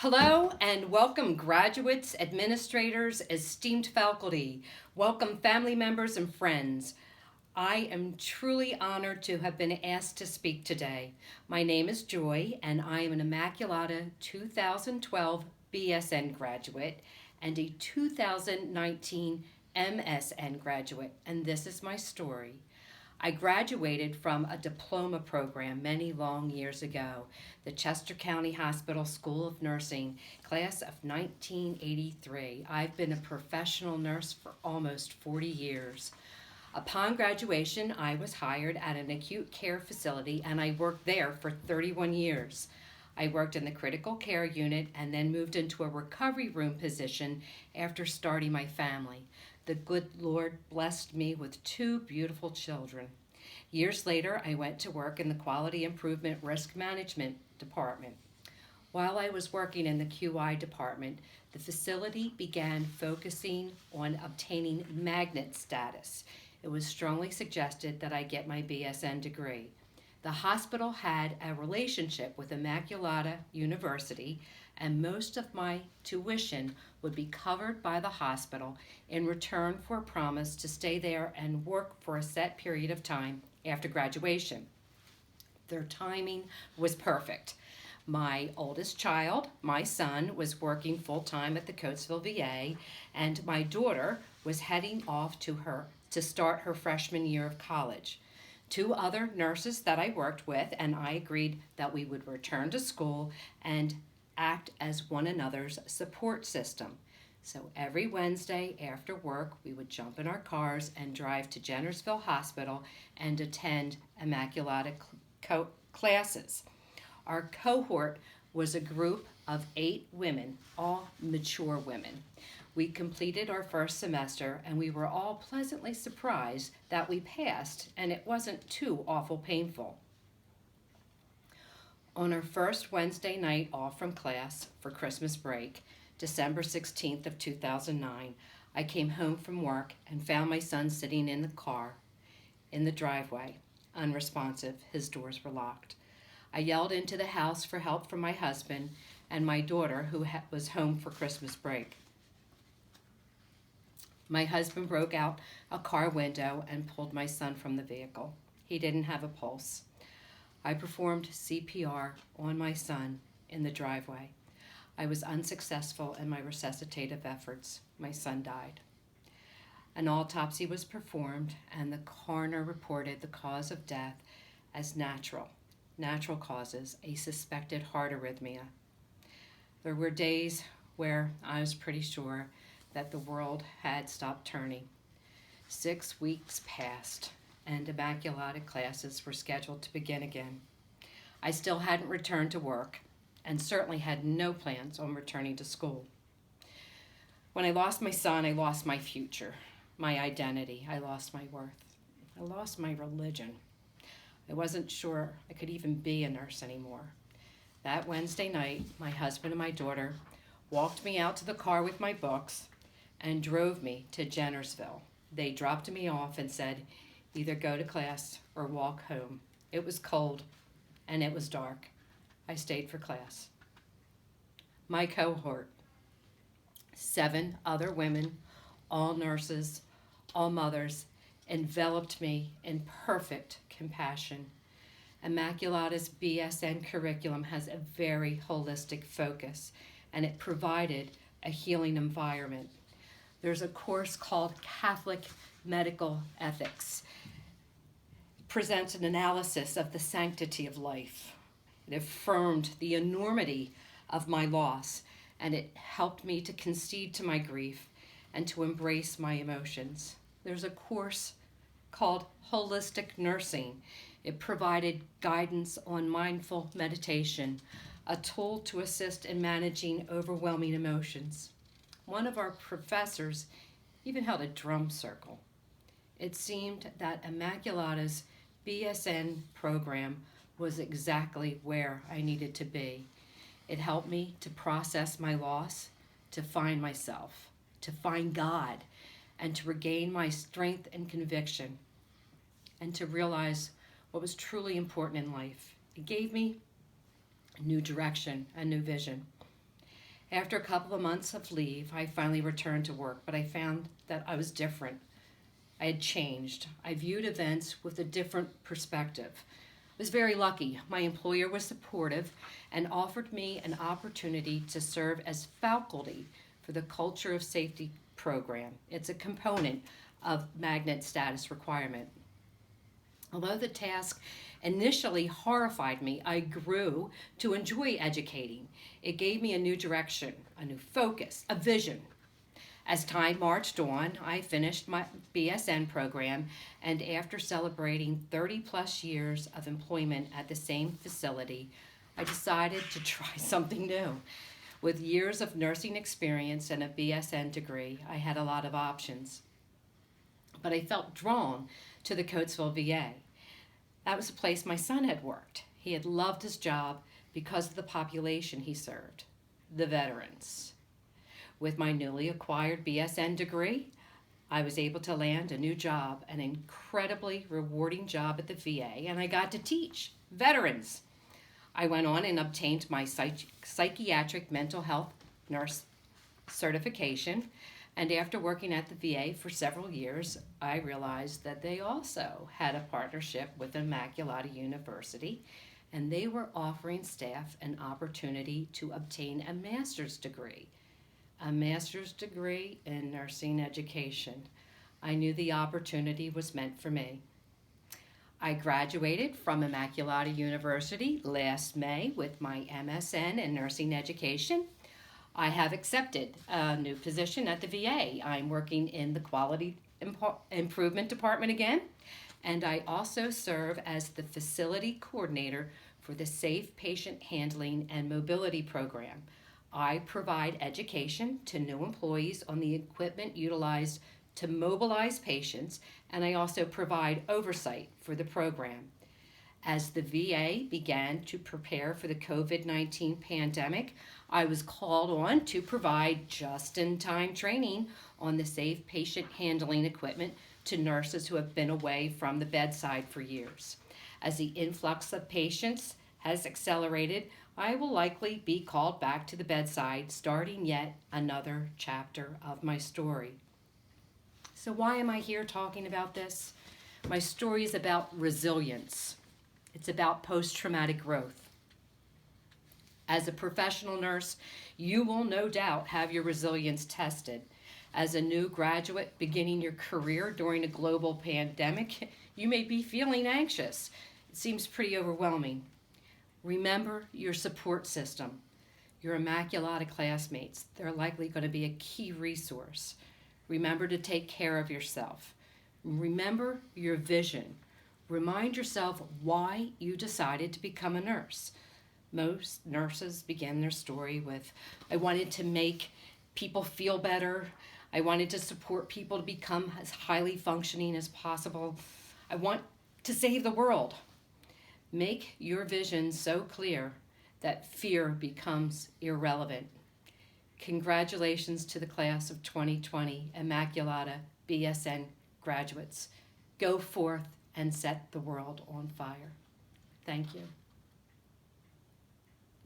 Hello and welcome graduates, administrators, esteemed faculty. Welcome family members and friends. I am truly honored to have been asked to speak today. My name is Joy and I am an Immaculata 2012 BSN graduate and a 2019 MSN graduate, and this is my story. I graduated from a diploma program many long years ago, the Chester County Hospital School of Nursing, class of 1983. I've been a professional nurse for almost 40 years. Upon graduation, I was hired at an acute care facility and I worked there for 31 years. I worked in the critical care unit and then moved into a recovery room position after starting my family. The good Lord blessed me with two beautiful children. Years later, I went to work in the Quality Improvement Risk Management Department. While I was working in the QI department, the facility began focusing on obtaining magnet status. It was strongly suggested that I get my BSN degree. The hospital had a relationship with Immaculata University, and most of my tuition would be covered by the hospital in return for a promise to stay there and work for a set period of time after graduation. Their timing was perfect. My oldest child, my son, was working full-time at the Coatesville VA, and my daughter was heading off to start her freshman year of college. Two other nurses that I worked with and I agreed that we would return to school and act as one another's support system. So every Wednesday after work, we would jump in our cars and drive to Jennersville Hospital and attend Immaculata classes. Our cohort was a group of 8 women, all mature women. We completed our first semester and we were all pleasantly surprised that we passed and it wasn't too awful painful. On our first Wednesday night off from class for Christmas break, December 16th of 2009, I came home from work and found my son sitting in the car in the driveway, unresponsive. His doors were locked. I yelled into the house for help from my husband and my daughter who was home for Christmas break. My husband broke out a car window and pulled my son from the vehicle. He didn't have a pulse. I performed CPR on my son in the driveway. I was unsuccessful in my resuscitative efforts. My son died. An autopsy was performed and the coroner reported the cause of death as natural causes, a suspected heart arrhythmia. There were days where I was pretty sure that the world had stopped turning. 6 weeks passed and Immaculata classes were scheduled to begin again. I still hadn't returned to work and certainly had no plans on returning to school. When I lost my son, I lost my future, my identity. I lost my worth. I lost my religion. I wasn't sure I could even be a nurse anymore. That Wednesday night, my husband and my daughter walked me out to the car with my books and drove me to Jennersville. They dropped me off and said, either go to class or walk home. It was cold and it was dark. I stayed for class. My cohort, 7 other women, all nurses, all mothers, enveloped me in perfect compassion. Immaculata's BSN curriculum has a very holistic focus and it provided a healing environment. There's a course called Catholic Medical Ethics. It presents an analysis of the sanctity of life. It affirmed the enormity of my loss, and it helped me to concede to my grief and to embrace my emotions. There's a course called Holistic Nursing. It provided guidance on mindful meditation, a tool to assist in managing overwhelming emotions. One of our professors even held a drum circle. It seemed that Immaculata's BSN program was exactly where I needed to be. It helped me to process my loss, to find myself, to find God, and to regain my strength and conviction, and to realize what was truly important in life. It gave me a new direction, a new vision. After a couple of months of leave, I finally returned to work, but I found that I was different. I had changed. I viewed events with a different perspective. I was very lucky. My employer was supportive and offered me an opportunity to serve as faculty for the Culture of Safety program. It's a component of magnet status requirement. Although the task initially horrified me, I grew to enjoy educating. It gave me a new direction, a new focus, a vision. As time marched on, I finished my BSN program, and after celebrating 30 plus years of employment at the same facility, I decided to try something new. With years of nursing experience and a BSN degree, I had a lot of options. But I felt drawn to the Coatesville VA. That was a place my son had worked. He had loved his job because of the population he served, the veterans. With my newly acquired BSN degree, I was able to land a new job, an incredibly rewarding job at the VA, and I got to teach veterans. I went on and obtained my psychiatric mental health nurse certification, and after working at the VA for several years, I realized that they also had a partnership with Immaculata University, and they were offering staff an opportunity to obtain a master's degree in nursing education. I knew the opportunity was meant for me. I graduated from Immaculata University last May with my MSN in nursing education. I have accepted a new position at the VA. I'm working in the Quality Improvement Department again, and I also serve as the facility coordinator for the Safe Patient Handling and Mobility Program. I provide education to new employees on the equipment utilized to mobilize patients, and I also provide oversight for the program. As the VA began to prepare for the COVID-19 pandemic, I was called on to provide just-in-time training on the safe patient handling equipment to nurses who have been away from the bedside for years. As the influx of patients has accelerated, I will likely be called back to the bedside, starting yet another chapter of my story. So why am I here talking about this? My story is about resilience. It's about post-traumatic growth. As a professional nurse, you will no doubt have your resilience tested. As a new graduate beginning your career during a global pandemic, you may be feeling anxious. It seems pretty overwhelming. Remember your support system. Your Immaculata classmates, they're likely going to be a key resource. Remember to take care of yourself. Remember your vision. Remind yourself why you decided to become a nurse. Most nurses begin their story with, I wanted to make people feel better. I wanted to support people to become as highly functioning as possible. I want to save the world. Make your vision so clear that fear becomes irrelevant. Congratulations to the class of 2020 Immaculata BSN graduates. Go forth and set the world on fire. Thank you.